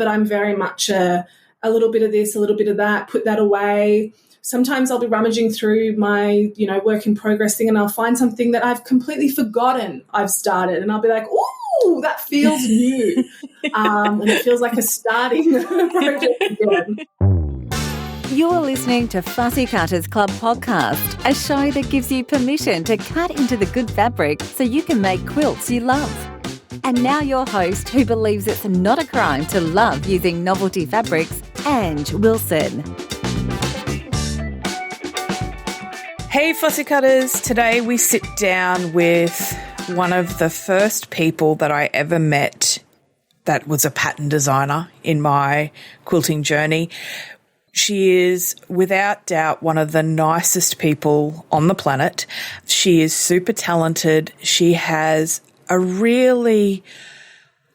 but I'm very much a little bit of this, a little bit of that, put that away. Sometimes I'll be rummaging through my, work in progress thing, and I'll find something that I've completely forgotten I've started, and I'll be like, ooh, that feels new. And it feels like a starting project again. You're listening to Fussy Cutters Club podcast, a show that gives you permission to cut into the good fabric so you can make quilts you love. And now your host, who believes it's not a crime to love using novelty fabrics, Ange Wilson. Hey Fussy Cutters, today we sit down with one of the first people that I ever met that was a pattern designer in my quilting journey. She is without doubt one of the nicest people on the planet. She is super talented. She has a really,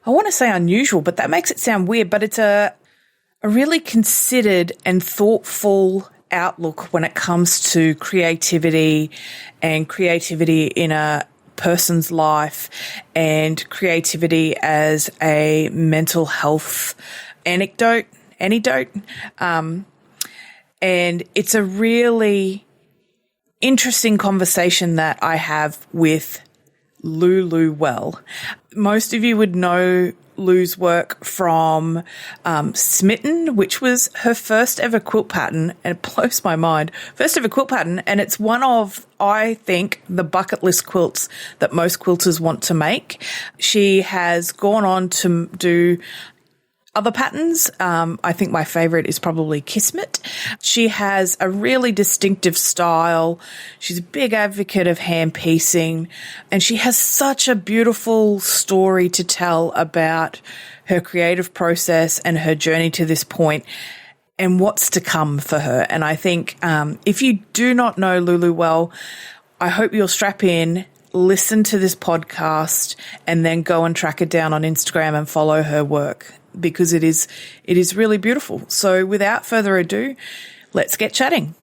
I want to say unusual, but that makes it sound weird, but it's a really considered and thoughtful outlook when it comes to creativity and creativity in a person's life and creativity as a mental health antidote. And it's a really interesting conversation that I have with Lulu Well. Most of you would know Lu's work from Smitten, which was her first ever quilt pattern, and it blows my mind. First ever quilt pattern, and it's one of, I think, the bucket list quilts that most quilters want to make. She has gone on to do other patterns. I think my favorite is probably Kismet. She has a really distinctive style. She's a big advocate of hand piecing, and she has such a beautiful story to tell about her creative process and her journey to this point and what's to come for her. And I think if you do not know Lulu Well, I hope you'll strap in, listen to this podcast, and then go and track her down on Instagram and follow her work, because it is really beautiful. So without further ado, let's get chatting.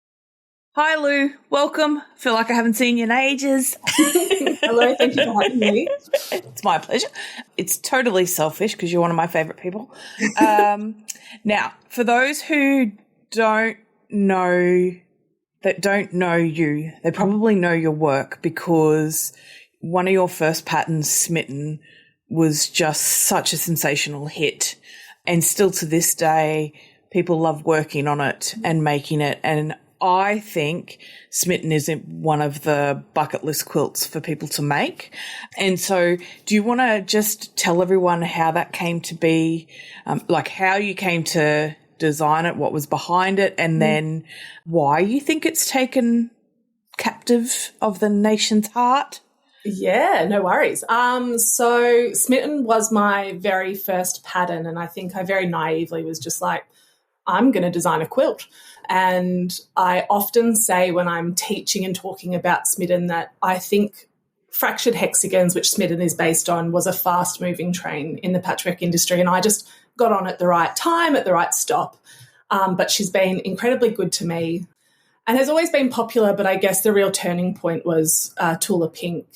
Hi, Lou. Welcome. Feel like I haven't seen you in ages. Hello, thank you for having me. It's my pleasure. It's totally selfish because you're one of my favorite people. Now, for those who don't know you, they probably know your work because one of your first patterns, Smitten, was just such a sensational hit. And still to this day, people love working on it and making it. And I think Smitten is one of the bucket list quilts for people to make. And so do you want to just tell everyone how that came to be, like how you came to design it, what was behind it, and then why you think it's taken captive of the nation's heart? Yeah, no worries. So Smitten was my very first pattern, and I think I very naively was just like, I'm going to design a quilt. And I often say when I'm teaching and talking about Smitten that I think fractured hexagons, which Smitten is based on, was a fast-moving train in the patchwork industry, and I just got on at the right time, at the right stop. But she's been incredibly good to me and has always been popular, but I guess the real turning point was Tula Pink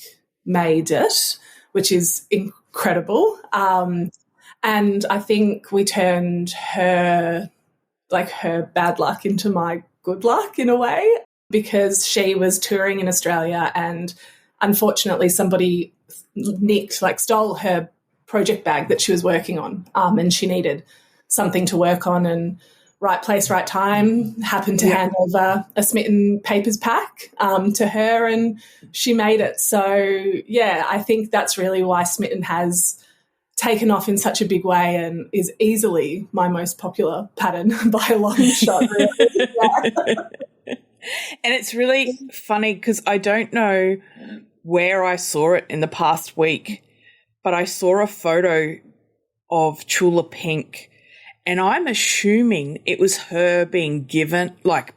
made it, which is incredible. And I think we turned her bad luck into my good luck in a way, because she was touring in Australia and unfortunately somebody stole her project bag that she was working on, and she needed something to work on, and right place, right time, happened to hand over a Smitten papers pack to her, and she made it. So, yeah, I think that's really why Smitten has taken off in such a big way and is easily my most popular pattern by a long shot, really. And it's really funny because I don't know where I saw it in the past week, but I saw a photo of Tula Pink, and I'm assuming it was her being given, like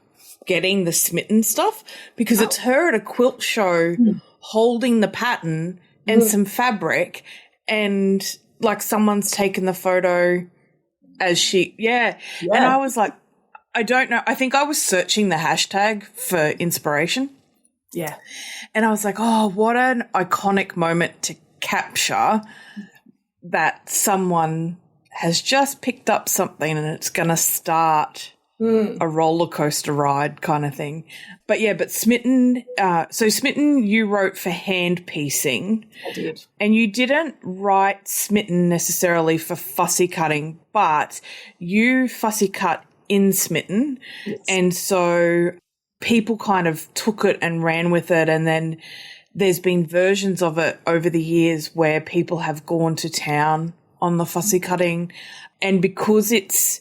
getting the Smitten stuff, because it's her at a quilt show holding the pattern and some fabric, and like someone's taken the photo as she, And I was like, I don't know. I think I was searching the hashtag for inspiration. Yeah. And I was like, oh, what an iconic moment to capture that someone has just picked up something and it's going to start a roller coaster ride kind of thing. But Smitten, Smitten you wrote for hand piecing. I did. And you didn't write Smitten necessarily for fussy cutting, but you fussy cut in Smitten. Yes. And so people kind of took it and ran with it, and then there's been versions of it over the years where people have gone to town on the fussy cutting. And because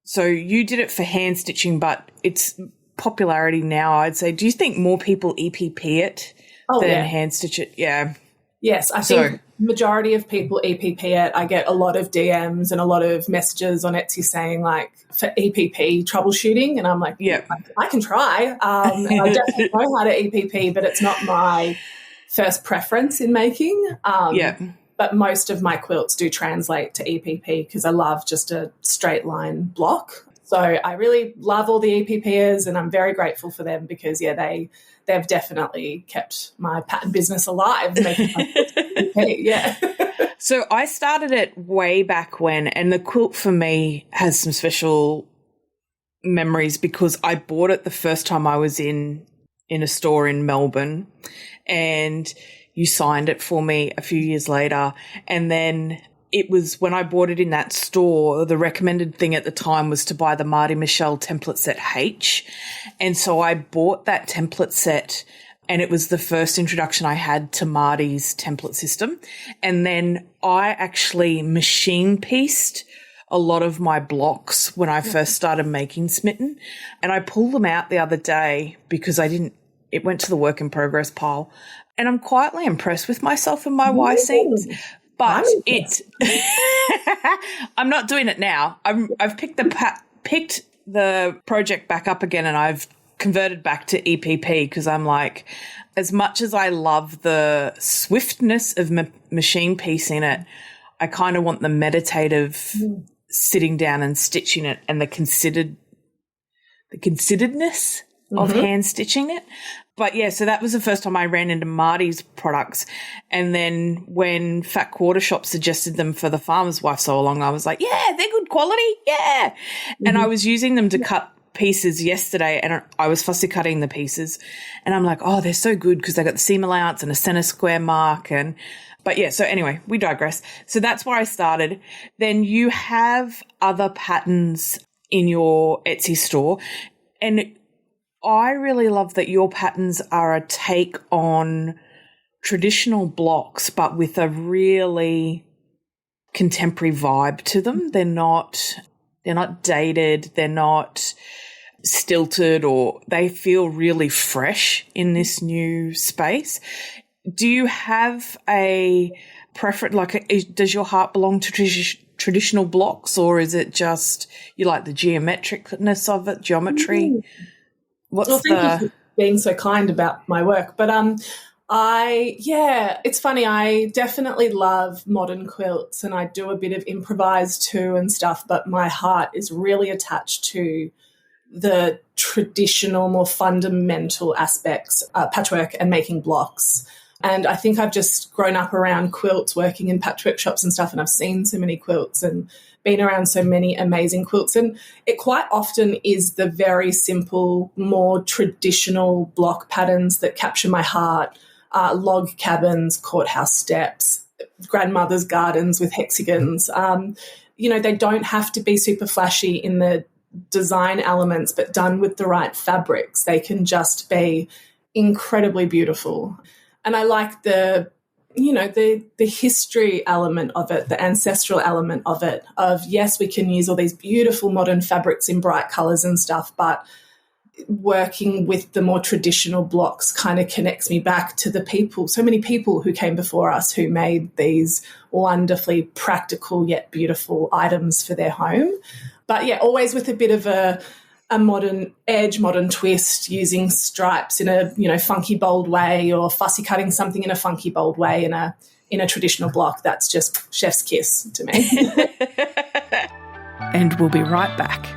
so you did it for hand stitching, but it's popularity now, I'd say. Do you think more people EPP it than hand stitch it? Yeah. Yes, I think majority of people EPP it. I get a lot of DMs and a lot of messages on Etsy saying, like, for EPP troubleshooting, and I'm like, yeah, I can try. And I definitely know how to EPP, but it's not my first preference in making. But most of my quilts do translate to EPP because I love just a straight line block. So I really love all the EPPers, and I'm very grateful for them because, they've definitely kept my pattern business alive, making my quilts EPP, yeah. So I started it way back when, and the quilt for me has some special memories because I bought it the first time I was in a store in Melbourne, and you signed it for me a few years later. And then it was when I bought it in that store, the recommended thing at the time was to buy the Marty Michelle template set H. And so I bought that template set, and it was the first introduction I had to Marty's template system. And then I actually machine pieced a lot of my blocks when I first started making Smitten. And I pulled them out the other day because it went to the work in progress pile. And I'm quietly impressed with myself and my Y seams, but I'm not doing it now. I've picked the project back up again, and I've converted back to EPP because I'm like, as much as I love the swiftness of machine piecing it, I kind of want the meditative sitting down and stitching it and the consideredness of hand stitching it. But yeah, so that was the first time I ran into Marty's products. And then when Fat Quarter Shop suggested them for the Farmer's Wife so long, I was like, yeah, they're good quality. Yeah. And I was using them to cut pieces yesterday, and I was fussy cutting the pieces, and I'm like, oh, they're so good because they got the seam allowance and a center square mark. But yeah, so anyway, we digress. So that's where I started. Then you have other patterns in your Etsy store, and I really love that your patterns are a take on traditional blocks, but with a really contemporary vibe to them. They're not dated. They're not stilted, or they feel really fresh in this new space. Do you have a preference? Like, does your heart belong to traditional blocks, or is it just you like the geometricness of it, geometry? Thank you for being so kind about my work. But it's funny. I definitely love modern quilts, and I do a bit of improvised too and stuff, but my heart is really attached to the traditional, more fundamental aspects, patchwork and making blocks. And I think I've just grown up around quilts, working in patchwork shops and stuff, and I've seen so many quilts and been around so many amazing quilts. And it quite often is the very simple, more traditional block patterns that capture my heart. Log cabins, courthouse steps, grandmother's gardens with hexagons. They don't have to be super flashy in the design elements, but done with the right fabrics, they can just be incredibly beautiful. And I like the history element of it, the ancestral element of it, yes, we can use all these beautiful modern fabrics in bright colours and stuff, but working with the more traditional blocks kind of connects me back to the people, so many people who came before us who made these wonderfully practical yet beautiful items for their home. But yeah, always with a bit of a modern edge, modern twist, using stripes in a funky, bold way, or fussy cutting something in a funky, bold way in a traditional block. That's just chef's kiss to me. And we'll be right back.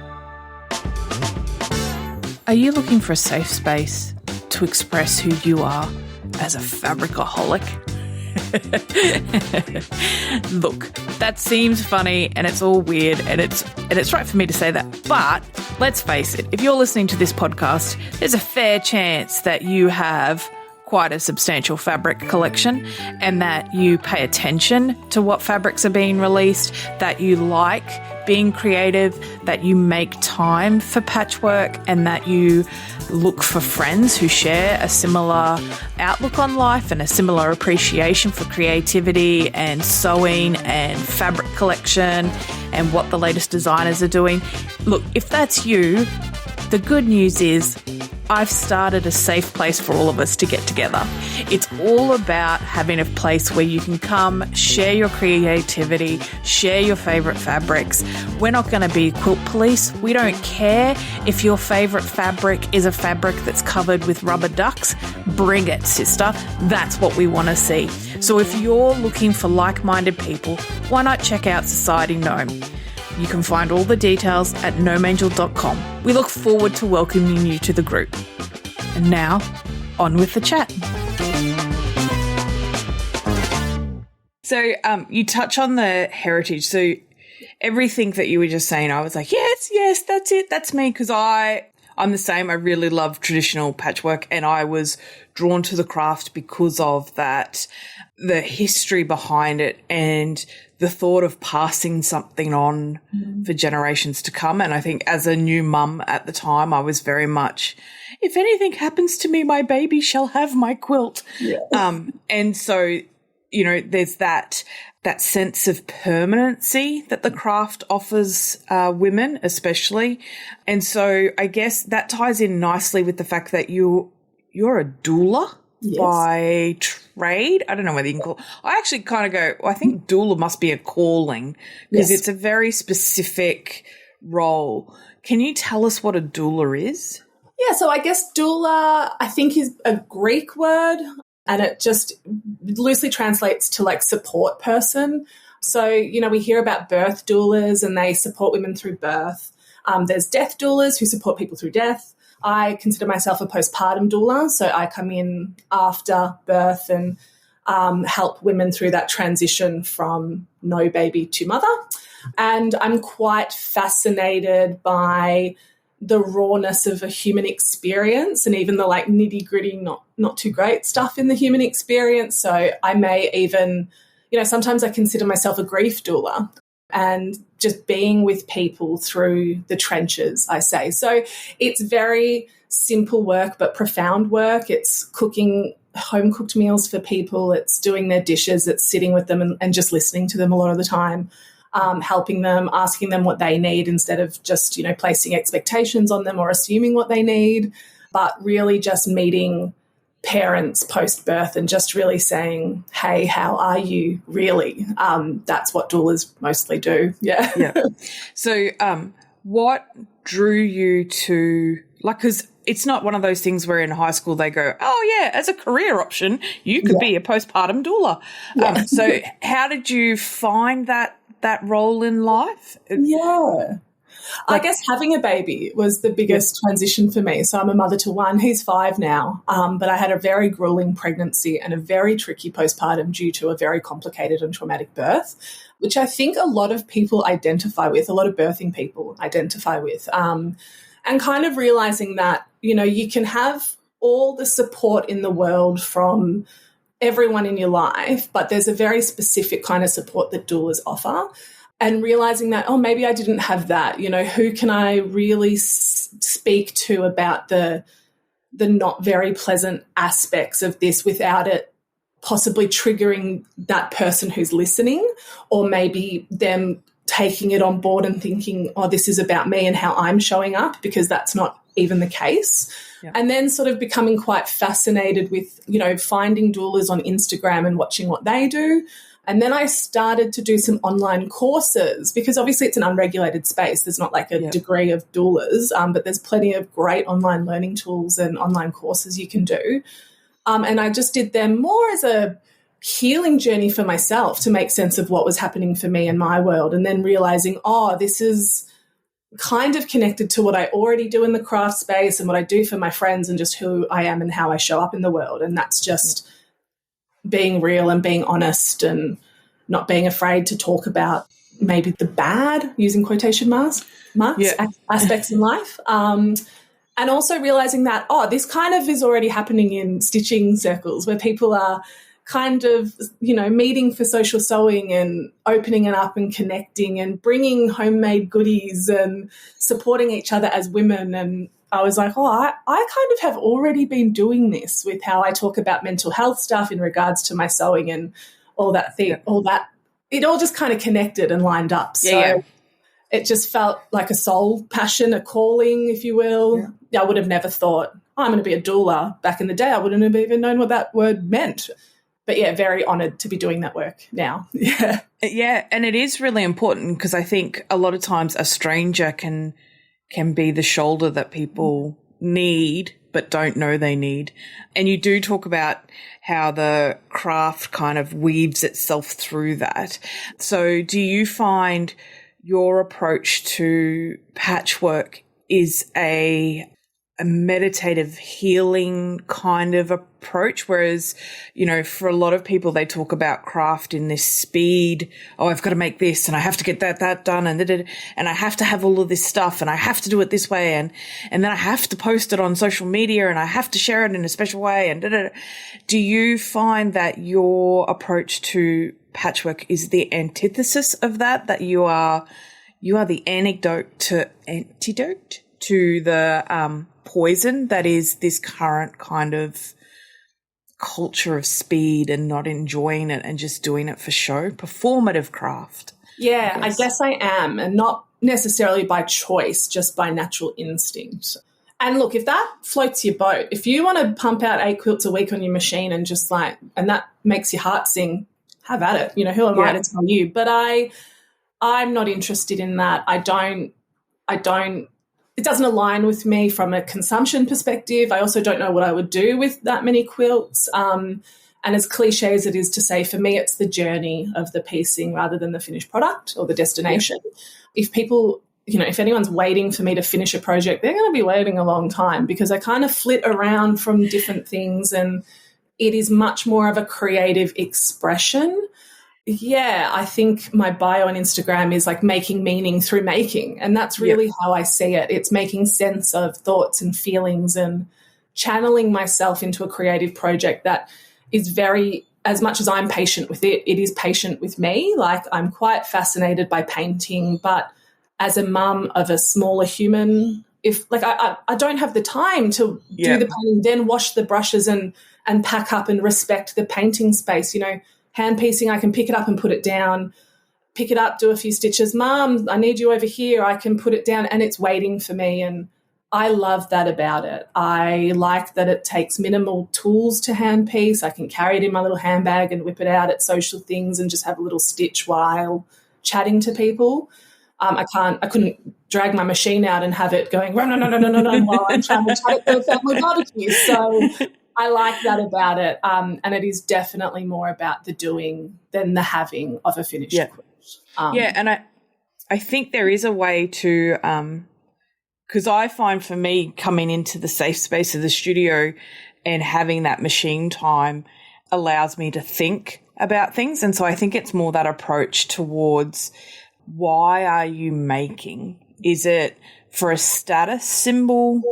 Are you looking for a safe space to express who you are as a fabricaholic? Look, that seems funny and it's all weird and it's right for me to say that. But let's face it, if you're listening to this podcast, there's a fair chance that you have quite a substantial fabric collection and that you pay attention to what fabrics are being released, that you like being creative, that you make time for patchwork, and that you look for friends who share a similar outlook on life and a similar appreciation for creativity and sewing and fabric collection and what the latest designers are doing. Look, if that's you, the good news is I've started a safe place for all of us to get together. It's all about having a place where you can come, share your creativity, share your favourite fabrics. We're not going to be quilt police. We don't care if your favourite fabric is a fabric that's covered with rubber ducks. Bring it, sister. That's what we want to see. So if you're looking for like-minded people, why not check out Society Gnome? You can find all the details at gnomeangel.com. We look forward to welcoming you to the group. And now, on with the chat. So you touch on the heritage. So everything that you were just saying, I was like, yes, that's it. That's me, because I'm the same. I really love traditional patchwork, and I was drawn to the craft because of that, the history behind it and the thought of passing something on for generations to come. And I think as a new mum at the time, I was very much, if anything happens to me, my baby shall have my quilt. Yeah. And so, you know, there's that sense of permanency that the craft offers women especially. And so I guess that ties in nicely with the fact that you're a doula. Yes. By trade. I don't know whether you can call. I actually kind of go, I think doula must be a calling because it's a very specific role. Can you tell us what a doula is? Yeah, so I guess doula, I think, is a Greek word, and it just loosely translates to like support person. So, you know, we hear about birth doulas and they support women through birth. There's death doulas who support people through death. I consider myself a postpartum doula, so I come in after birth and help women through that transition from no baby to mother. And I'm quite fascinated by the rawness of a human experience and even the like nitty-gritty, not too great stuff in the human experience. So I may even, you know, sometimes I consider myself a grief doula. And just being with people through the trenches, I say. So it's very simple work but profound work. It's cooking home-cooked meals for people. It's doing their dishes. It's sitting with them and just listening to them a lot of the time, helping them, asking them what they need instead of just, you know, placing expectations on them or assuming what they need, but really just meeting parents post-birth and just really saying, hey, how are you really? That's what doulas mostly do. Yeah. So what drew you to, like, because it's not one of those things where in high school they go, oh, yeah, as a career option, you could be a postpartum doula. So how did you find that role in life? Yeah. I guess having a baby was the biggest transition for me. So I'm a mother to one. He's 5 now, but I had a very grueling pregnancy and a very tricky postpartum due to a very complicated and traumatic birth, which I think a lot of people identify with, a lot of birthing people identify with, and kind of realising that, you know, you can have all the support in the world from everyone in your life, but there's a very specific kind of support that doulas offer. And realising that, oh, maybe I didn't have that. You know, who can I really speak to about the not very pleasant aspects of this without it possibly triggering that person who's listening, or maybe them taking it on board and thinking, oh, this is about me and how I'm showing up, because that's not even the case. Yeah. And then sort of becoming quite fascinated with, you know, finding doulas on Instagram and watching what they do. And then I started to do some online courses because obviously it's an unregulated space. There's not like a degree of doulas, but there's plenty of great online learning tools and online courses you can do. And I just did them more as a healing journey for myself to make sense of what was happening for me in my world, and then realising, oh, this is kind of connected to what I already do in the craft space and what I do for my friends and just who I am and how I show up in the world. And that's just being real and being honest and not being afraid to talk about maybe the bad, using quotation marks, aspects in life. And also realizing that, this kind of is already happening in stitching circles where people are kind of, meeting for social sewing and opening it up and connecting and bringing homemade goodies and supporting each other as women. And I was like, I kind of have already been doing this with how I talk about mental health stuff in regards to my sewing and all that thing, all that. It all just kind of connected and lined up. So it just felt like a soul passion, a calling, if you will. Yeah. I would have never thought, I'm going to be a doula. Back in the day, I wouldn't have even known what that word meant. But, very honoured to be doing that work now. Yeah. Yeah, and it is really important because I think a lot of times a stranger can be the shoulder that people need but don't know they need. And you do talk about how the craft kind of weaves itself through that. So do you find your approach to patchwork is a meditative healing kind of approach, whereas, for a lot of people, they talk about craft in this speed. Oh, I've got to make this and I have to get that done and I have to have all of this stuff and I have to do it this way and then I have to post it on social media and I have to share it in a special way and Do you find that your approach to patchwork is the antithesis of that you are the antidote to the poison that is this current kind of culture of speed and not enjoying it and just doing it for show, performative craft? Yeah, I guess I am, and not necessarily by choice, just by natural instinct. And look, if that floats your boat, if you want to pump out 8 quilts a week on your machine and just and that makes your heart sing, have at it. Who am I to tell you? But I'm not interested in that. I don't, it doesn't align with me from a consumption perspective. I also don't know what I would do with that many quilts. And as cliche as it is to say, for me, it's the journey of the piecing rather than the finished product or the destination. Yeah. If people, if anyone's waiting for me to finish a project, they're going to be waiting a long time because I kind of flit around from different things and it is much more of a creative expression. Yeah, I think my bio on Instagram is like making meaning through making. And that's really how I see it. It's making sense of thoughts and feelings and channeling myself into a creative project that is very, as much as I'm patient with it, it is patient with me. Like I'm quite fascinated by painting, but as a mum of a smaller human, I don't have the time to do the painting, then wash the brushes and pack up and respect the painting space, hand piecing, I can pick it up and put it down, pick it up, do a few stitches. Mom, I need you over here. I can put it down and it's waiting for me. And I love that about it. I like that it takes minimal tools to hand piece. I can carry it in my little handbag and whip it out at social things and just have a little stitch while chatting to people. I couldn't drag my machine out and have it going, no, while I'm trying to chat at the family barbecue. So I like that about it, and it is definitely more about the doing than the having of a finished quilt. And I think there is a way to because I find for me coming into the safe space of the studio and having that machine time allows me to think about things. And so I think it's more that approach towards why are you making? Is it for a status symbol?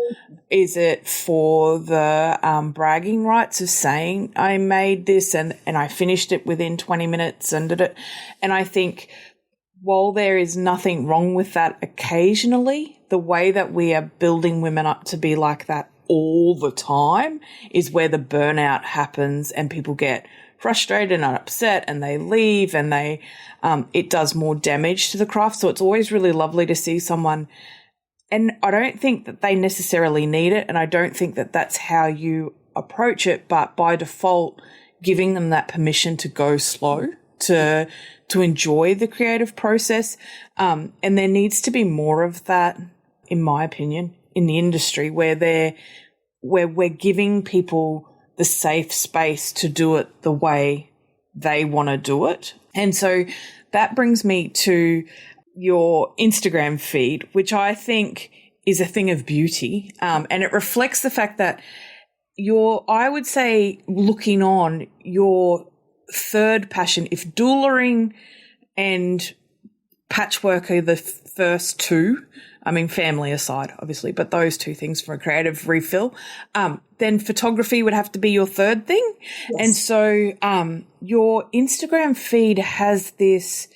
Is it for the bragging rights of saying I made this and I finished it within 20 minutes and did it? And I think while there is nothing wrong with that occasionally, the way that we are building women up to be like that all the time is where the burnout happens and people get frustrated and upset and they leave and it does more damage to the craft. So it's always really lovely to see someone. And I don't think that they necessarily need it, and I don't think that that's how you approach it, but by default, giving them that permission to go slow, to enjoy the creative process. And there needs to be more of that, in my opinion, in the industry where we're giving people the safe space to do it the way they want to do it. And so that brings me to your Instagram feed, which I think is a thing of beauty. And it reflects the fact that I would say, looking on, you're third passion, if doulaing and patchwork are the first two, I mean, family aside, obviously, but those two things for a creative refill, then photography would have to be your third thing. Yes. And so your Instagram feed has this,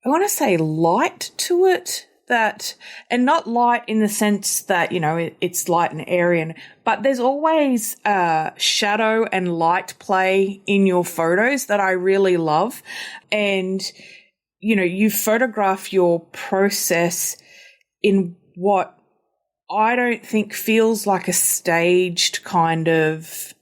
I want to say, light to it, that, and not light in the sense that, you know, it's light and airy, but there's always shadow and light play in your photos that I really love. And, you know, you photograph your process in what I don't think feels like a staged kind of,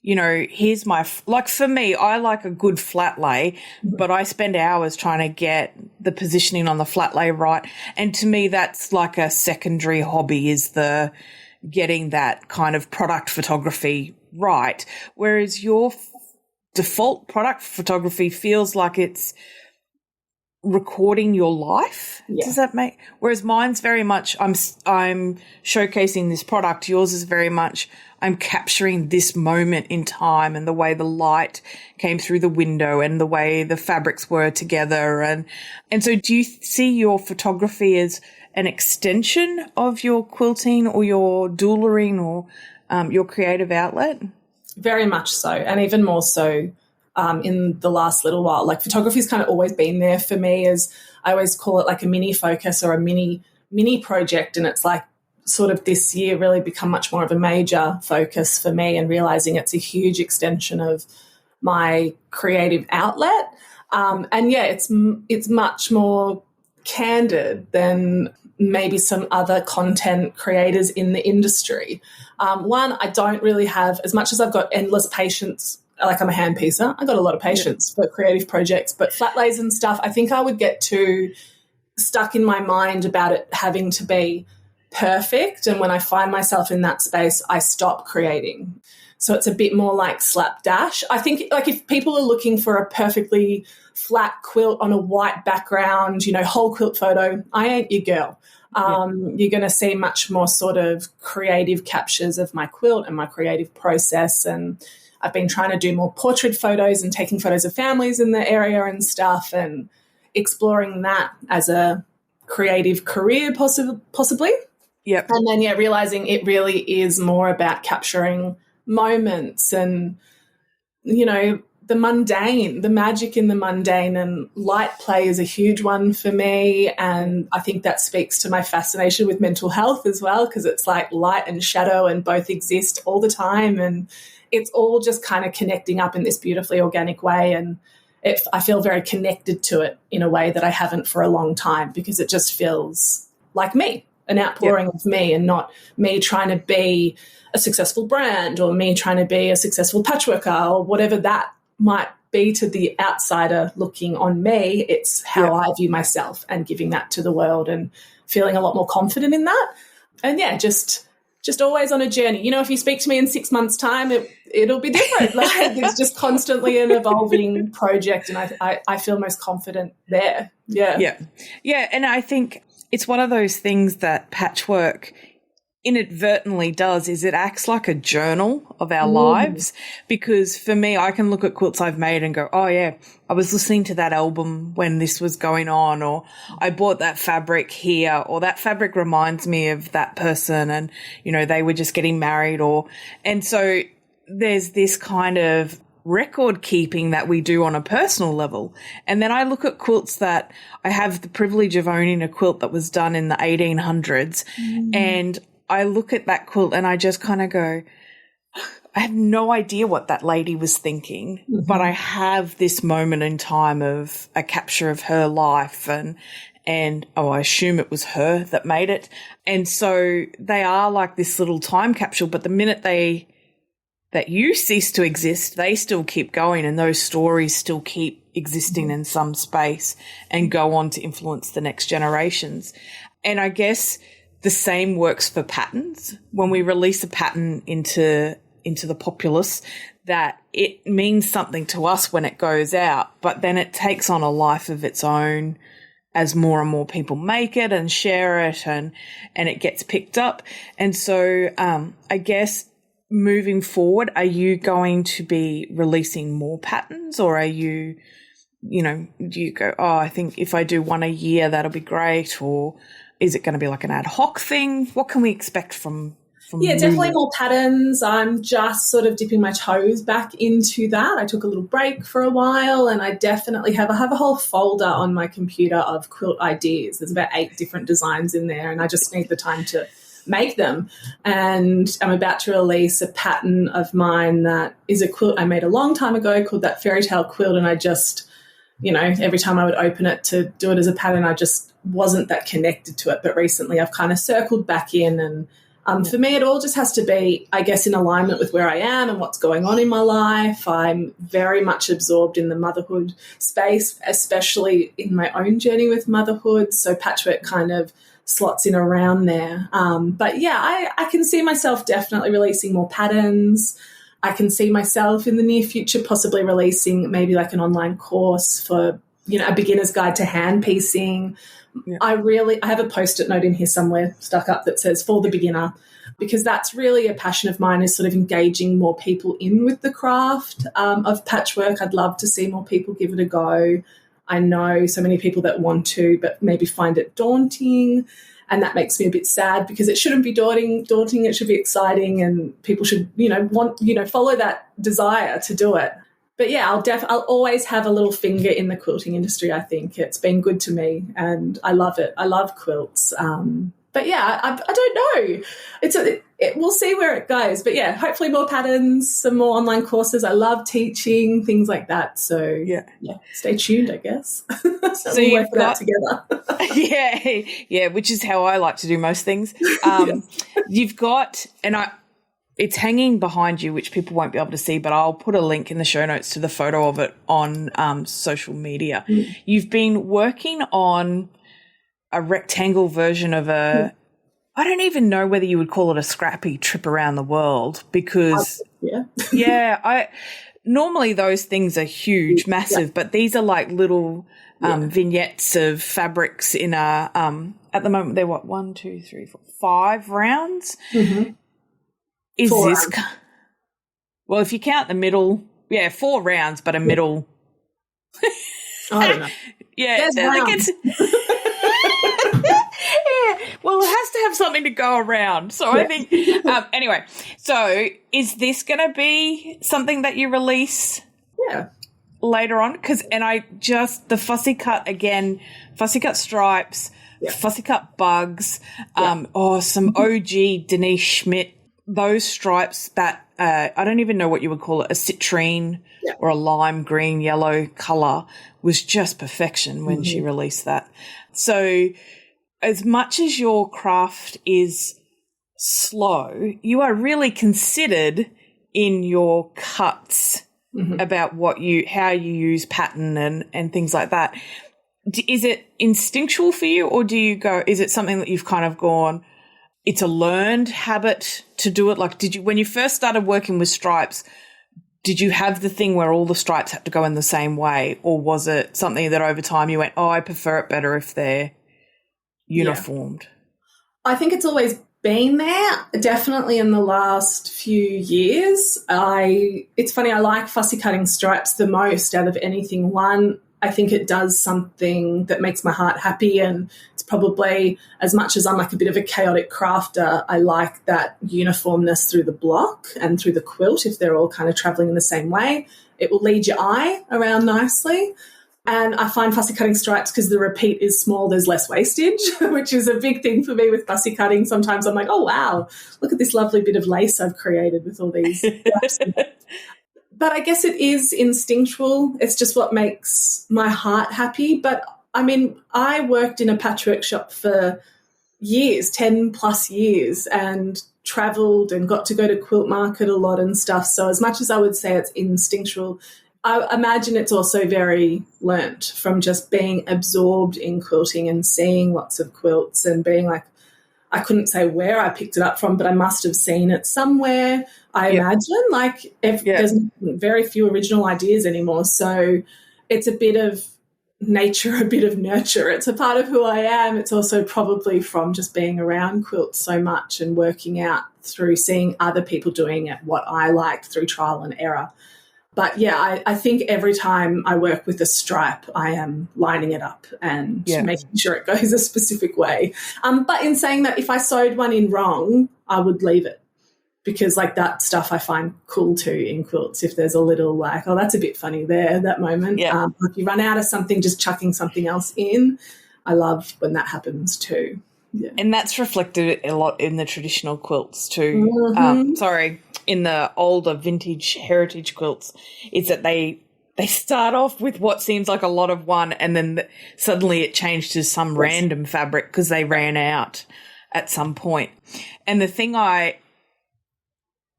you know, here's my, like for me, I like a good flat lay, but I spend hours trying to get the positioning on the flat lay right. And to me, that's like a secondary hobby, is the getting that kind of product photography right. Whereas your default product photography feels like it's recording your life. Yeah. Does that make, whereas mine's very much, I'm showcasing this product. Yours is very much, I'm capturing this moment in time and the way the light came through the window and the way the fabrics were together. And so do you see your photography as an extension of your quilting or your doulaing or your creative outlet? Very much so. And even more so in the last little while. Like photography's kind of always been there for me, as I always call it like a mini focus or a mini project. And it's like sort of this year really become much more of a major focus for me, and realizing it's a huge extension of my creative outlet. And yeah, it's much more candid than maybe some other content creators in the industry. One, I don't really have, as much as I've got endless patience, like I'm a hand piecer, I got a lot of patience for creative projects, but flat lays and stuff, I think I would get too stuck in my mind about it having to be perfect. And when I find myself in that space, I stop creating. So it's a bit more like slapdash. I think like if people are looking for a perfectly flat quilt on a white background, you know, whole quilt photo, I ain't your girl. You're going to see much more sort of creative captures of my quilt and my creative process. And I've been trying to do more portrait photos and taking photos of families in the area and stuff, and exploring that as a creative career possibly. Yep. And then, yeah, realizing it really is more about capturing moments and, you know, the mundane, the magic in the mundane, and light play is a huge one for me. And I think that speaks to my fascination with mental health as well, because it's like light and shadow and both exist all the time. And it's all just kind of connecting up in this beautifully organic way. And I feel very connected to it in a way that I haven't for a long time, because it just feels like me, an outpouring of me, and not me trying to be a successful brand or me trying to be a successful patchworker or whatever that might be to the outsider looking on me. It's how I view myself, and giving that to the world and feeling a lot more confident in that. And yeah, just always on a journey. You know, if you speak to me in 6 months' time, it'll be different. Like it's just constantly an evolving project, and I feel most confident there. Yeah. Yeah. And I think it's one of those things that patchwork inadvertently does, is it acts like a journal of our lives. Because for me, I can look at quilts I've made and go, oh yeah, I was listening to that album when this was going on, or I bought that fabric here, or that fabric reminds me of that person, and, you know, they were just getting married, and so there's this kind of record keeping that we do on a personal level. And then I look at quilts that I have the privilege of owning, a quilt that was done in the 1800s. And I look at that quilt and I just kind of go, I have no idea what that lady was thinking, but I have this moment in time of a capture of her life, and I assume it was her that made it. And so they are like this little time capsule, but the minute that you cease to exist, they still keep going, and those stories still keep existing in some space and go on to influence the next generations. And I guess the same works for patterns. When we release a pattern into the populace, that it means something to us when it goes out, but then it takes on a life of its own as more and more people make it and share it, and it gets picked up. And so I guess moving forward, are you going to be releasing more patterns, or are you, do you go, oh, I think if I do one a year, that'll be great, or is it going to be like an ad hoc thing? What can we expect from Yeah, definitely more patterns. I'm just sort of dipping my toes back into that. I took a little break for a while, and I definitely have a whole folder on my computer of quilt ideas. There's about 8 different designs in there, and I just need the time to make them. And I'm about to release a pattern of mine that is a quilt I made a long time ago called that fairy tale quilt, and I just, every time I would open it to do it as a pattern, I just wasn't that connected to it. But recently I've kind of circled back in, and for me, it all just has to be, I guess, in alignment with where I am and what's going on in my life. I'm very much absorbed in the motherhood space, especially in my own journey with motherhood. So patchwork kind of slots in around there. But yeah, I can see myself definitely releasing more patterns. I can see myself in the near future possibly releasing maybe like an online course for, a beginner's guide to hand piecing. Yeah. I have a Post-it note in here somewhere stuck up that says for the beginner, because that's really a passion of mine, is sort of engaging more people in with the craft of patchwork. I'd love to see more people give it a go. I know so many people that want to, but maybe find it daunting. And that makes me a bit sad, because it shouldn't be daunting. It should be exciting, and people should, follow that desire to do it. But yeah, I'll always have a little finger in the quilting industry. I think it's been good to me, and I love it. I love quilts. But yeah, I don't know. We'll see where it goes. But yeah, hopefully more patterns, some more online courses. I love teaching, things like that. So yeah, stay tuned, I guess. So we'll work that together. yeah, which is how I like to do most things. You've got, it's hanging behind you, which people won't be able to see, but I'll put a link in the show notes to the photo of it on social media. You've been working on a rectangle version of I don't even know whether you would call it a scrappy trip around the world, because normally those things are huge, massive, but these are like little vignettes of fabrics in at the moment they're 1, 2, 3, 4, 5 rounds. Mm-hmm. Is 4 this rounds. Well, if you count the middle, 4 rounds, but a middle. I don't know. I think it's. Well, it has to have something to go around. So I think, anyway, so is this going to be something that you release later on? The fussy cut again, fussy cut stripes, fussy cut bugs, some OG Denise Schmidt, those stripes that I don't even know what you would call it, a citrine or a lime green, yellow colour, was just perfection when she released that. So as much as your craft is slow, you are really considered in your cuts about how you use pattern and things like that. Is it instinctual for you, or is it something that you've kind of gone, it's a learned habit to do it? Like, when you first started working with stripes, did you have the thing where all the stripes had to go in the same way, or was it something that over time you went, I prefer it better if they're uniformed? I think it's always been there, definitely in the last few years. It's funny, I like fussy cutting stripes the most out of anything. One, I think it does something that makes my heart happy, and it's probably, as much as I'm like a bit of a chaotic crafter, I like that uniformness through the block and through the quilt. If they're all kind of traveling in the same way, it will lead your eye around nicely. And I find fussy cutting stripes, because the repeat is small, there's less wastage, which is a big thing for me with fussy cutting. Sometimes I'm like, oh, wow, look at this lovely bit of lace I've created with all these stripes. But I guess it is instinctual. It's just what makes my heart happy. But, I mean, I worked in a patchwork shop for years, 10 plus years, and travelled and got to go to quilt market a lot and stuff. So as much as I would say it's instinctual, I imagine it's also very learnt from just being absorbed in quilting and seeing lots of quilts and being like, I couldn't say where I picked it up from, but I must have seen it somewhere, I imagine. Like, there's very few original ideas anymore. So it's a bit of nature, a bit of nurture. It's a part of who I am. It's also probably from just being around quilts so much and working out through seeing other people doing it, what I liked through trial and error. But yeah, I think every time I work with a stripe, I am lining it up and making sure it goes a specific way. But in saying that, if I sewed one in wrong, I would leave it, because like that stuff I find cool too in quilts. If there's a little like, oh, that's a bit funny there, that moment. If you run out of something, just chucking something else in. I love when that happens too. Yeah. And that's reflected a lot in the traditional quilts too. In the older vintage heritage quilts, is that they start off with what seems like a lot of one, and then suddenly it changed to some random fabric because they ran out at some point. And the thing I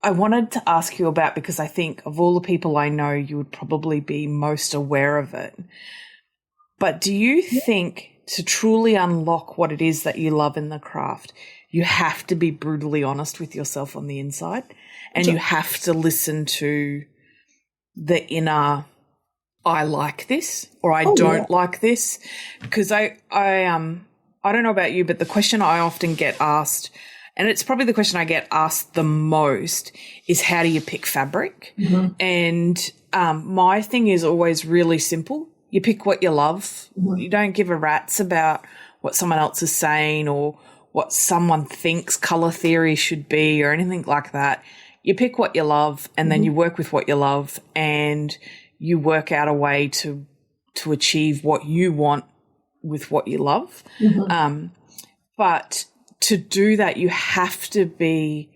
wanted to ask you about, because I think of all the people I know, you would probably be most aware of it. But do you think to truly unlock what it is that you love in the craft, you have to be brutally honest with yourself on the inside, and you have to listen to the inner, I like this or I don't like this? Because I don't know about you, but the question I often get asked, and it's probably the question I get asked the most, is how do you pick fabric? Mm-hmm. And my thing is always really simple. You pick what you love. Mm-hmm. You don't give a rat's about what someone else is saying or what someone thinks colour theory should be or anything like that. You pick what you love, and then you work with what you love, and you work out a way to achieve what you want with what you love. Mm-hmm. But to do that, you have to be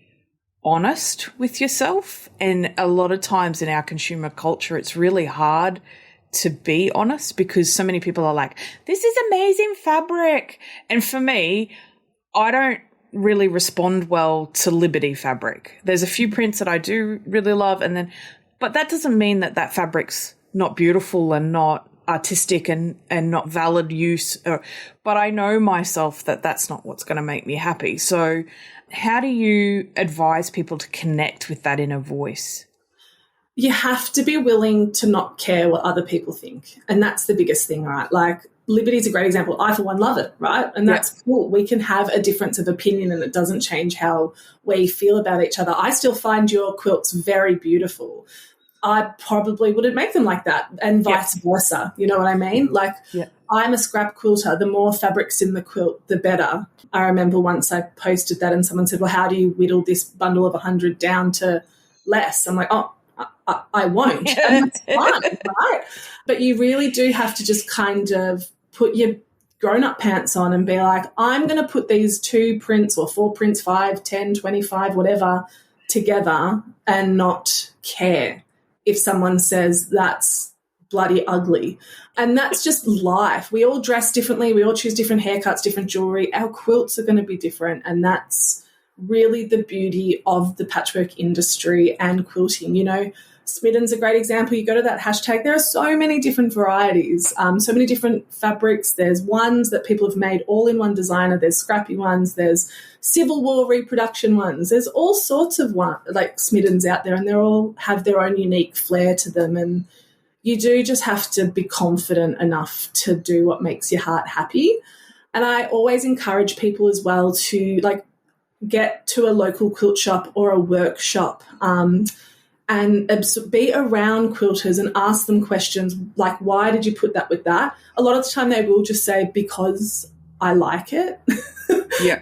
honest with yourself. And a lot of times in our consumer culture, it's really hard to be honest, because so many people are like, this is amazing fabric. And for me, I don't really respond well to Liberty fabric. There's a few prints that I do really love, but that doesn't mean that fabric's not beautiful and not artistic and not valid use. But I know myself that that's not what's going to make me happy. So how do you advise people to connect with that inner voice? You have to be willing to not care what other people think. And that's the biggest thing, right? Like, Liberty's a great example. I, for one, love it, right? And that's cool. We can have a difference of opinion and it doesn't change how we feel about each other. I still find your quilts very beautiful. I probably wouldn't make them like that, and vice versa. You know what I mean? Like, I'm a scrap quilter. The more fabrics in the quilt, the better. I remember once I posted that and someone said, well, how do you whittle this bundle of 100 down to less? I'm like, oh, I won't. And that's fun, right? But you really do have to just kind of put your grown-up pants on and be like, I'm going to put these 2 prints or 4 prints, 5, 10, 25, whatever, together and not care if someone says that's bloody ugly. And that's just life. We all dress differently. We all choose different haircuts, different jewelry. Our quilts are going to be different, and that's really the beauty of the patchwork industry and quilting. You know, Smitten's a great example. You go to that hashtag, there are so many different varieties, so many different fabrics. There's ones that people have made all in one designer. There's scrappy ones. There's Civil War reproduction ones. There's all sorts of like Smitten's out there, and they all have their own unique flair to them. And you do just have to be confident enough to do what makes your heart happy. And I always encourage people as well to get to a local quilt shop or a workshop and be around quilters and ask them questions like, why did you put that with that? A lot of the time they will just say, because I like it.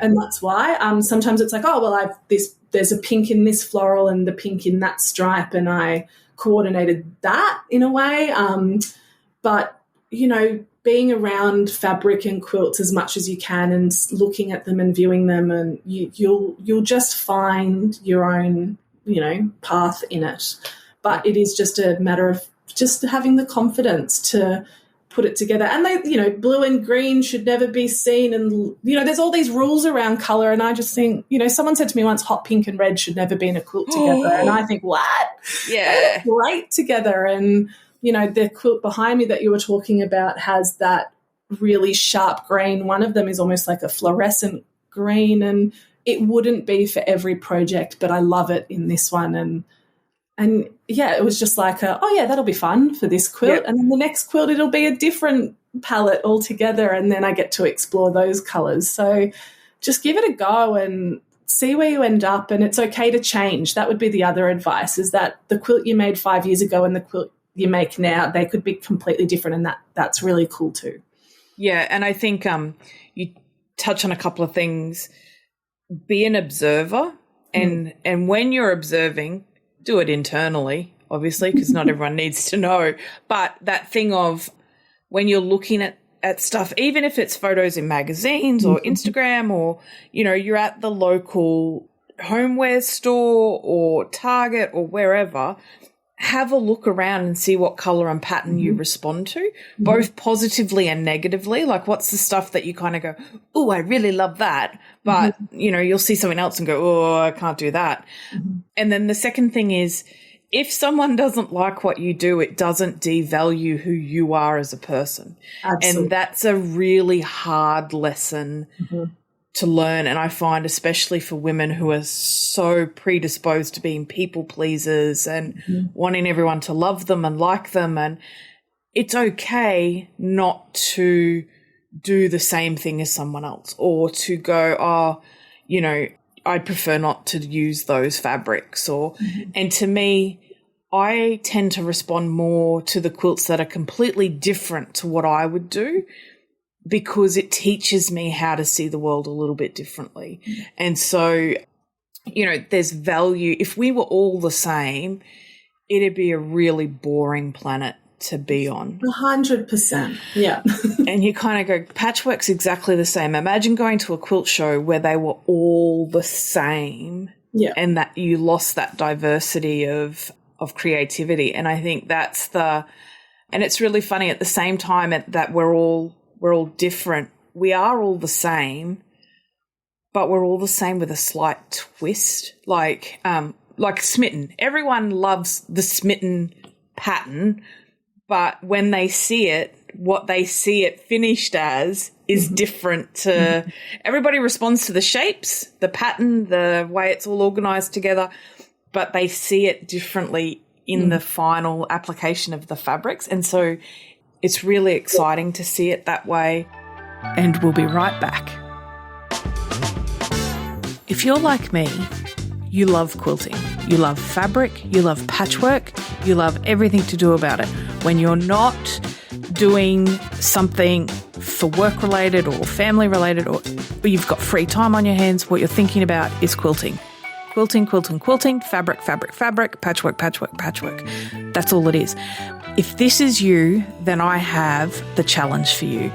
And that's why. Sometimes it's like, oh, well, there's a pink in this floral and the pink in that stripe, and I coordinated that in a way. But, you know, being around fabric and quilts as much as you can and looking at them and viewing them, and you'll just find your own, you know, path in it. But it is just a matter of just having the confidence to put it together. And they, you know, blue and green should never be seen. And, you know, there's all these rules around colour. And I just think, you know, someone said to me once, hot pink and red should never be in a quilt together. And I think, what? Yeah. They're great together. And, you know, the quilt behind me that you were talking about has that really sharp green. One of them is almost like a fluorescent green, and it wouldn't be for every project, but I love it in this one. And yeah, it was just like, oh yeah, that'll be fun for this quilt. And then the next quilt, it'll be a different palette all together, and then I get to explore those colours. So just give it a go and see where you end up, and it's okay to change. That would be the other advice, is that the quilt you made 5 years ago and the quilt you make now, they could be completely different, and that's really cool too. Yeah, and I think you touch on a couple of things. Be an observer, and when you're observing, do it internally, obviously, because not everyone needs to know. But that thing of when you're looking at stuff, even if it's photos in magazines or Instagram, or, you know, you're at the local homeware store or Target or wherever, have a look around and see what colour and pattern you respond to, both positively and negatively. Like, what's the stuff that you kind of go, oh, I really love that, but, you know, you'll see something else and go, oh, I can't do that. And then the second thing is, if someone doesn't like what you do, it doesn't devalue who you are as a person. Absolutely. And that's a really hard lesson to learn. And I find, especially for women who are so predisposed to being people pleasers and wanting everyone to love them and like them, and it's okay not to do the same thing as someone else, or to go, oh, you know, I'd prefer not to use those fabrics. Or, and to me, I tend to respond more to the quilts that are completely different to what I would do, because it teaches me how to see the world a little bit differently. And so, you know, there's value. If we were all the same, it'd be a really boring planet to be on. 100%. Yeah. And you kind of go, patchwork's exactly the same. Imagine going to a quilt show where they were all the same, and that you lost that diversity of creativity. And I think that's and it's really funny at the same time that we're all different. We are all the same, but we're all the same with a slight twist. Like Smitten. Everyone loves the Smitten pattern, but when they see it, what they see it finished as is different to everybody responds to the shapes, the pattern, the way it's all organized together, but they see it differently in the final application of the fabrics. And so it's really exciting to see it that way. And we'll be right back. If you're like me, you love quilting. You love fabric. You love patchwork. You love everything to do about it. When you're not doing something for work-related or family-related, or you've got free time on your hands, what you're thinking about is quilting. Quilting, quilting, quilting, fabric, fabric, fabric, patchwork, patchwork, patchwork. That's all it is. If this is you, then I have the challenge for you.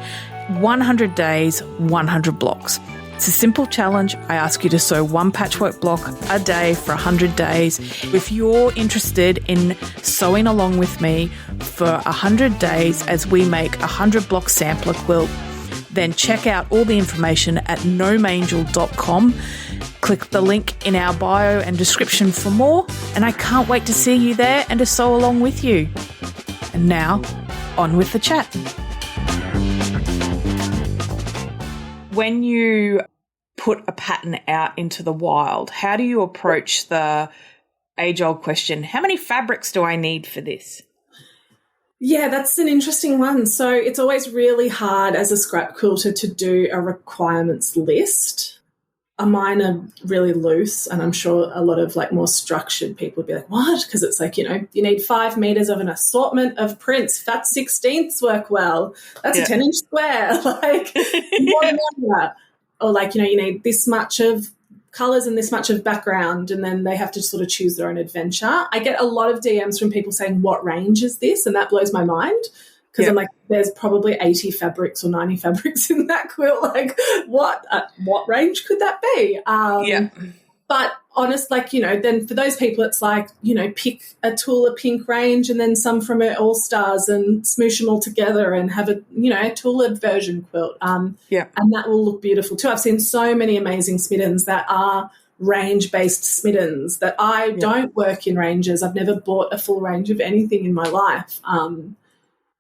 100 days, 100 blocks. It's a simple challenge. I ask you to sew one patchwork block a day for 100 days. If you're interested in sewing along with me for 100 days as we make a 100 block sampler quilt, then check out all the information at gnomeangel.com. Click the link in our bio and description for more, and I can't wait to see you there and to sew along with you. And now, on with the chat. When you put a pattern out into the wild, how do you approach the age-old question, how many fabrics do I need for this? Yeah, that's an interesting one. So it's always really hard as a scrap quilter to do a requirements list. Mine are really loose, and I'm sure a lot of like more structured people would be like, what? Because it's like, you know, you need 5 meters of an assortment of prints. Fat 16ths work well. That's a 10-inch square. Like, more than that. Or like, you know, you need this much of colours and this much of background, and then they have to sort of choose their own adventure. I get a lot of DMs from people saying, what range is this? And that blows my mind. Because I'm like, there's probably 80 fabrics or 90 fabrics in that quilt. Like, what range could that be? But honest, like, you know, then for those people, it's like, you know, pick a Tula pink range and then some from her All Stars and smoosh them all together and have a, you know, a Tula version quilt. And that will look beautiful too. I've seen so many amazing Smittens that are range-based Smittens that I don't work in ranges. I've never bought a full range of anything in my life.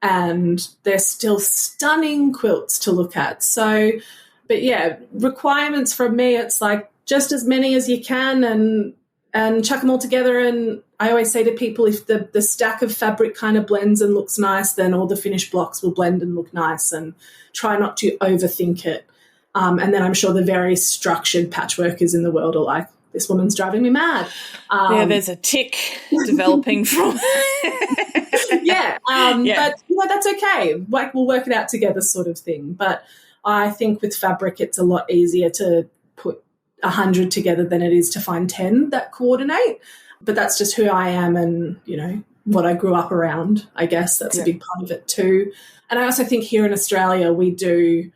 And they're still stunning quilts to look at. So, but yeah, requirements from me, it's like just as many as you can, and and chuck them all together. And I always say to people, if the stack of fabric kind of blends and looks nice, then all the finished blocks will blend and look nice, and try not to overthink it. And then I'm sure the very structured patchworkers in the world are like, this woman's driving me mad. There's a tick developing from yeah. But that's okay. Like, we'll work it out together, sort of thing. But I think with fabric, it's a lot easier to put 100 together than it is to find 10 that coordinate. But that's just who I am, and, you know, what I grew up around. I guess that's a big part of it too. And I also think here in Australia we do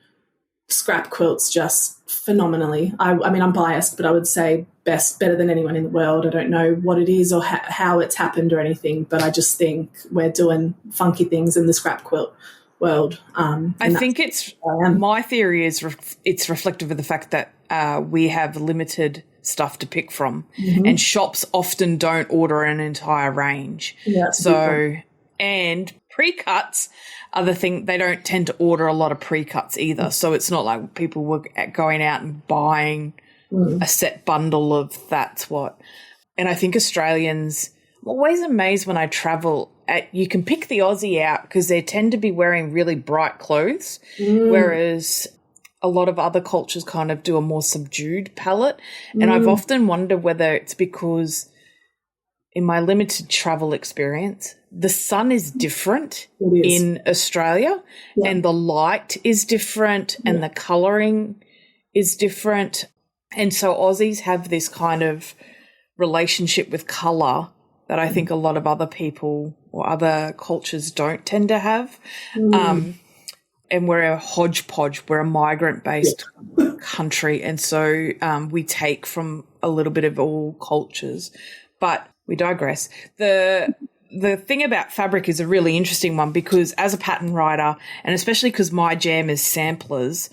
scrap quilts just phenomenally. I mean, I'm biased, but I would say better than anyone in the world. I don't know what it is or how it's happened or anything, but I just think we're doing funky things in the scrap quilt world. I think my theory is it's reflective of the fact that we have limited stuff to pick from, and shops often don't order an entire range. Yeah, and pre-cuts are the thing, they don't tend to order a lot of pre-cuts either. So it's not like people were going out and buying a set bundle of that's what. And I think Australians, I'm always amazed when I travel, you can pick the Aussie out because they tend to be wearing really bright clothes, whereas a lot of other cultures kind of do a more subdued palette. And I've often wondered whether it's because in my limited travel experience, the sun is different in Australia, and the light is different, and the colouring is different. And so Aussies have this kind of relationship with colour that I think a lot of other people or other cultures don't tend to have. And we're a hodgepodge. We're a migrant-based country, and so we take from a little bit of all cultures. But we digress. The thing about fabric is a really interesting one, because as a pattern writer, and especially because my jam is samplers,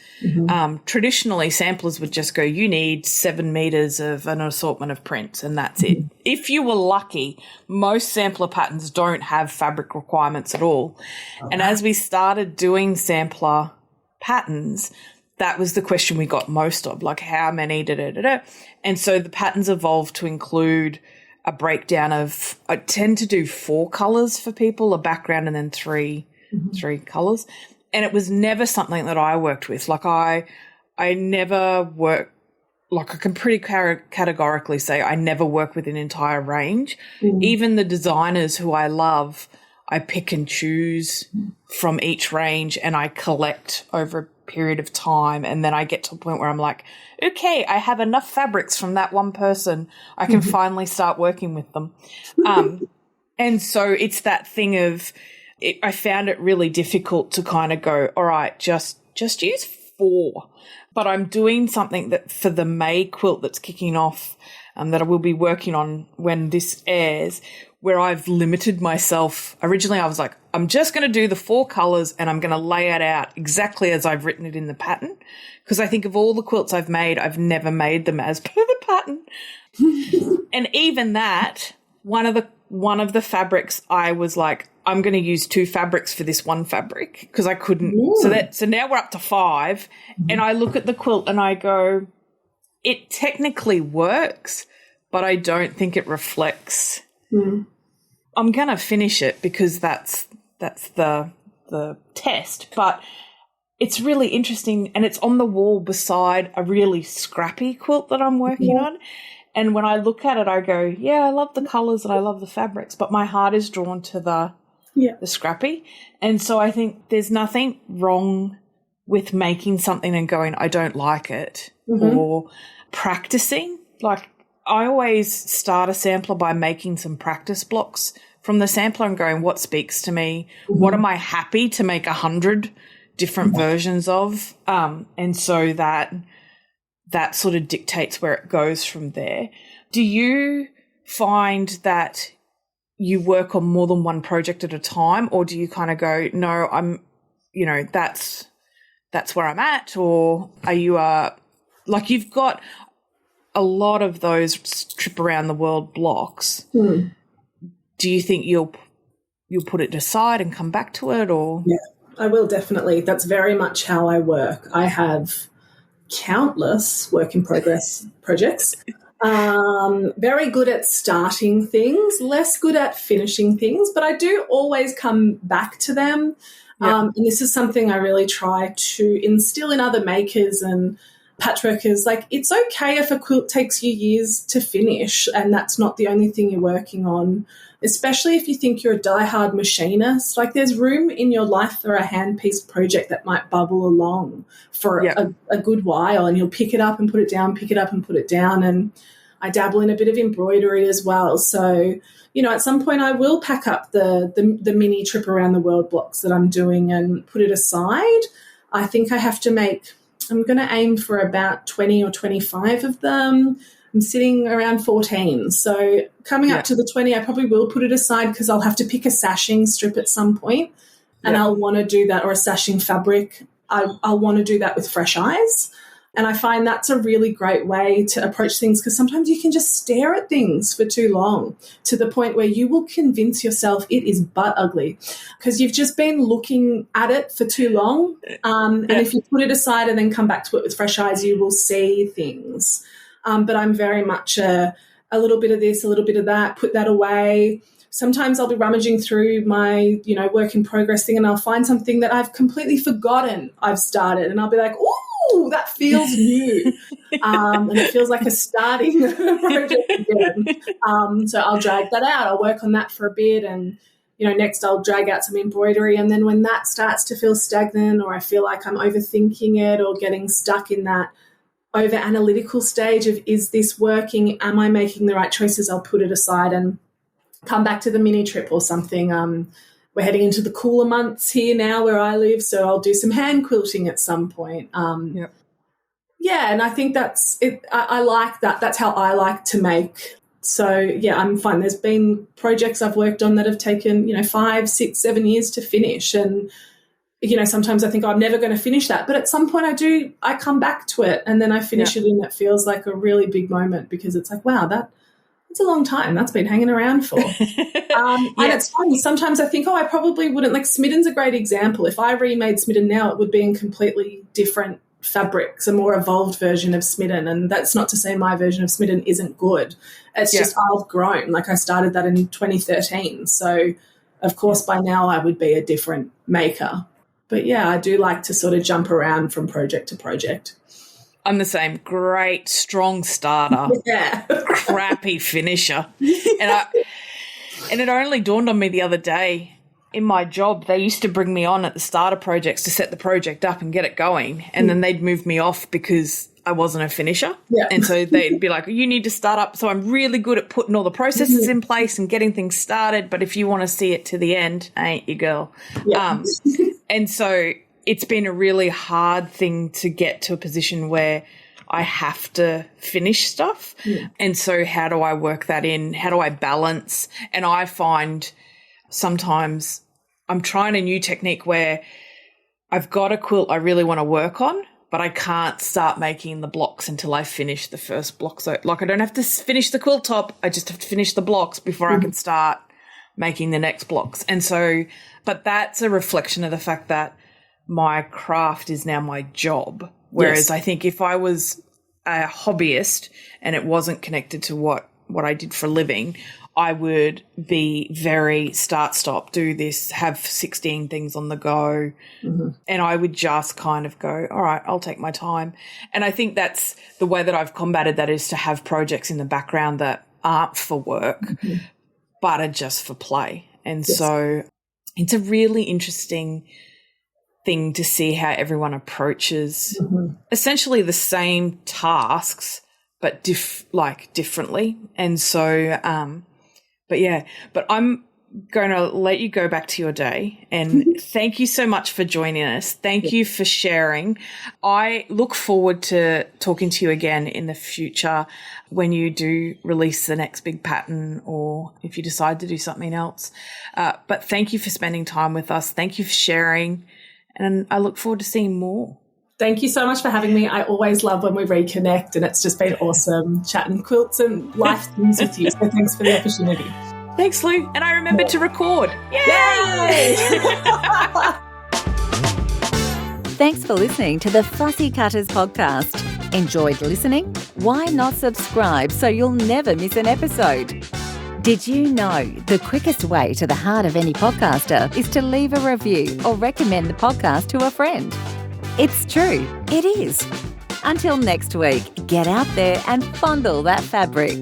traditionally samplers would just go, you need 7 meters of an assortment of prints, and that's it. If you were lucky, most sampler patterns don't have fabric requirements at all. And as we started doing sampler patterns, that was the question we got most of, like how many, And so the patterns evolved to include a breakdown of, I tend to do 4 colours for people, a background, and then three colours. And it was never something that I worked with. Like I never work, like I can pretty categorically say I never work with an entire range. Even the designers who I love, I pick and choose from each range, and I collect over a period of time. And then I get to a point where I'm like, okay, I have enough fabrics from that one person. I can finally start working with them. And so it's that thing of, I found it really difficult to kind of go, all right, just use 4. But I'm doing something that for the May quilt that's kicking off, that I will be working on when this airs, where I've limited myself. Originally I was like, I'm just going to do the 4 colours and I'm going to lay it out exactly as I've written it in the pattern. Because I think of all the quilts I've made, I've never made them as per the pattern. And even that, one of the fabrics, I was like, I'm going to use 2 fabrics for this one fabric because I couldn't. So now we're up to 5, and I look at the quilt and I go, it technically works, but I don't think it reflects. I'm going to finish it because that's the test, but it's really interesting, and it's on the wall beside a really scrappy quilt that I'm working on. And when I look at it, I go, yeah, I love the colours and I love the fabrics, but my heart is drawn to the scrappy. And so I think there's nothing wrong with making something and going, I don't like it, or practicing. Like, I always start a sampler by making some practice blocks from the sampler and going, what speaks to me? What am I happy to make 100 different versions of? And so that sort of dictates where it goes from there. Do you find that you work on more than one project at a time, or do you kind of go, no, I'm, you know, that's where I'm at? Or are you like, you've got a lot of those trip around the world blocks. Do you think you'll put it aside and come back to it, or? Yeah, I will, definitely. That's very much how I work. I have countless work in progress projects, Very good at starting things, less good at finishing things, but I do always come back to them. And this is something I really try to instill in other makers and patchworkers. Like, it's okay if a quilt takes you years to finish and that's not the only thing you're working on, especially if you think you're a diehard machinist. Like, there's room in your life for a hand-piece project that might bubble along for a good while, and you'll pick it up and put it down, pick it up and put it down. And I dabble in a bit of embroidery as well. So, you know, at some point I will pack up the mini trip around the world blocks that I'm doing and put it aside. I think I have to I'm going to aim for about 20 or 25 of them. I'm sitting around 14. So coming up to the 20, I probably will put it aside because I'll have to pick a sashing strip at some point, and I'll want to do that, or a sashing fabric. I'll want to do that with fresh eyes. And I find that's a really great way to approach things, because sometimes you can just stare at things for too long to the point where you will convince yourself it is butt ugly because you've just been looking at it for too long. And if you put it aside and then come back to it with fresh eyes, you will see things. But I'm very much a little bit of this, a little bit of that, put that away. Sometimes I'll be rummaging through my, work in progress thing, and I'll find something that I've completely forgotten I've started, and I'll be like, ooh, that feels new. And it feels like a starting project again. So I'll drag that out. I'll work on that for a bit, and, next I'll drag out some embroidery. And then when that starts to feel stagnant, or I feel like I'm overthinking it or getting stuck in that over analytical stage of, is this working? Am I making the right choices? I'll put it aside and come back to the mini trip or something. We're heading into the cooler months here now where I live, so I'll do some hand quilting at some point. Yeah, and I think that's it. I like that. That's how I like to make. So, yeah, I'm fine. There's been projects I've worked on that have taken, 5, 6, 7 years to finish, and sometimes I think, I'm never going to finish that. But at some point I come back to it, and then I finish it, and it feels like a really big moment, because it's like, wow, it's a long time. That's been hanging around for. And it's funny. Sometimes I think, I probably wouldn't. Like, Smitten's a great example. If I remade Smitten now, it would be in completely different fabrics, a more evolved version of Smitten. And that's not to say my version of Smitten isn't good. It's just I've grown. Like, I started that in 2013. So, of course, by now I would be a different maker. But, yeah, I do like to sort of jump around from project to project. I'm the same. Great, strong starter, crappy finisher. And it only dawned on me the other day, in my job, they used to bring me on at the starter projects to set the project up and get it going, and then they'd move me off because I wasn't a finisher. Yeah. And so they'd be like, you need to start up. So I'm really good at putting all the processes in place and getting things started, but if you want to see it to the end, I ain't your girl. Yeah. And so it's been a really hard thing to get to a position where I have to finish stuff. Yeah. And so how do I work that in? How do I balance? And I find sometimes I'm trying a new technique where I've got a quilt I really want to work on, but I can't start making the blocks until I finish the first block. So, like, I don't have to finish the quilt top. I just have to finish the blocks before I can start making the next blocks. And so, but that's a reflection of the fact that my craft is now my job. Whereas I think if I was a hobbyist and it wasn't connected to what I did for a living, I would be very start, stop, do this, have 16 things on the go. And I would just kind of go, all right, I'll take my time. And I think that's the way that I've combated that, is to have projects in the background that aren't for work, but are just for play. And so it's a really interesting thing to see how everyone approaches essentially the same tasks, but differently. And so, but I'm going to let you go back to your day, and thank you so much for joining us. Thank you for sharing. I look forward to talking to you again in the future when you do release the next big pattern, or if you decide to do something else. But thank you for spending time with us. Thank you for sharing. And I look forward to seeing more. Thank you so much for having me. I always love when we reconnect, and it's just been awesome chatting quilts and life things with you. So thanks for the opportunity. Thanks, Lou. And I remembered to record. Yay! Thanks for listening to the Fussy Cutters podcast. Enjoyed listening? Why not subscribe so you'll never miss an episode? Did you know the quickest way to the heart of any podcaster is to leave a review or recommend the podcast to a friend? It's true, it is. Until next week, get out there and fondle that fabric.